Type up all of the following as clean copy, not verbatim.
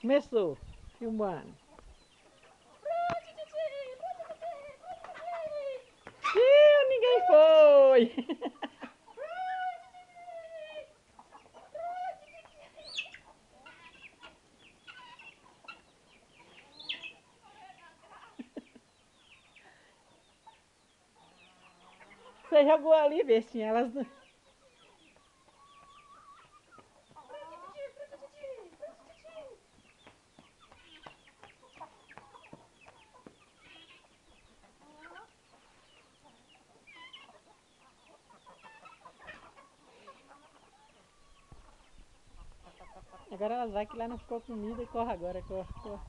Começou, filmando. Ninguém foi! Você jogou ali, bestinha, elas não... Agora elas vai que lá não ficou comida e corre agora, corre, corre.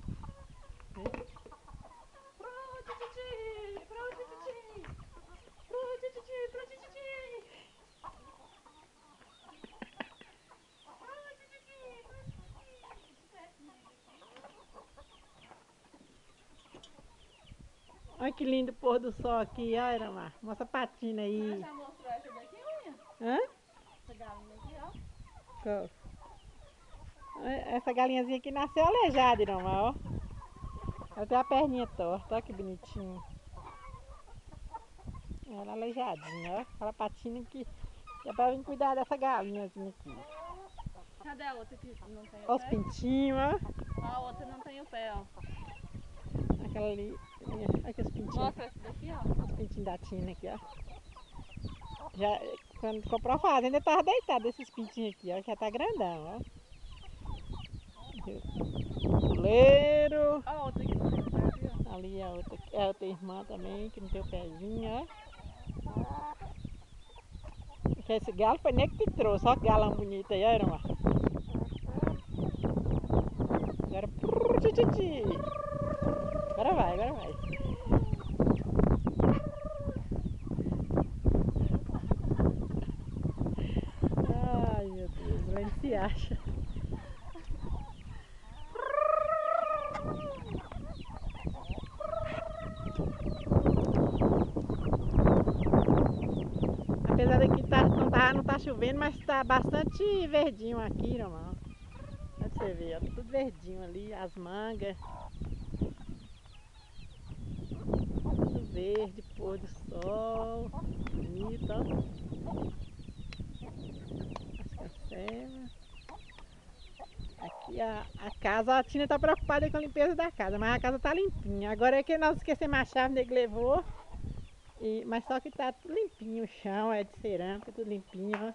Olha que lindo o pôr do sol aqui, olha, Iramar. Mostra a patina aí. Você já mostrou essa daqui, Unha? Hã? Essa galinha aqui, ó. Qual? Essa galinhazinha aqui nasceu aleijada, Iramar, ó. Ela tem a perninha torta, olha que bonitinho. Ela é aleijadinha, ó. Aquela patina que é pra vir cuidar dessa galinhazinha aqui. Cadê a outra que não tem o Olha os pé? pintinhos, ó. Ó, a outra não tem o pé, ó. Aquela ali. Olha aqui os pintinhos. Mostra essa daqui, ó. Os pintinhos da Tina aqui, ó. Já, quando comprou a fazenda, tava deitado esses pintinhos aqui, ó. Já tá grandão, ó. Puleiro. Ó, a outra que não tem o pé aqui, ó. Ali é a outra irmã também, que não tem o pezinho, ó. Que esse galo foi nem que te trouxe, ó que galão bonito aí, ó, irmã. Agora, tchutchuti. Agora vai, agora vai. Ai, meu Deus, lá ele se acha. Apesar daqui não tá chovendo, mas tá bastante verdinho aqui, irmão. Pra você ver, ó, tudo verdinho ali, as mangas. Tudo verde, pôr do sol, bonito, ó. As cancevas. Aqui a casa, a Tina tá preocupada com a limpeza da casa, mas a casa tá limpinha. Agora é que nós esquecemos a chave, ele levou. Mas só que tá tudo limpinho, o chão é de cerâmica, tudo limpinho, ó.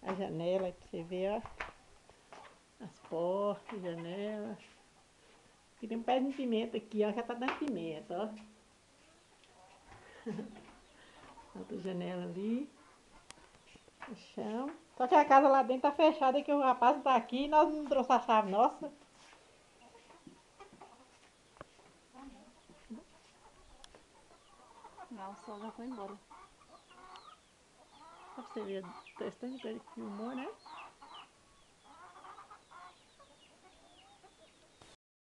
A janela aí pra você ver, ó. As portas, janelas. Aqui tem um pé de pimenta aqui, ó, já tá dando pimenta, ó. Outra janela ali. O chão. Só que a casa lá dentro tá fechada, que o rapaz não tá aqui e nós não trouxemos a chave nossa. Não, o sol já foi embora. Só pra você ver, testando que ele filmou, né?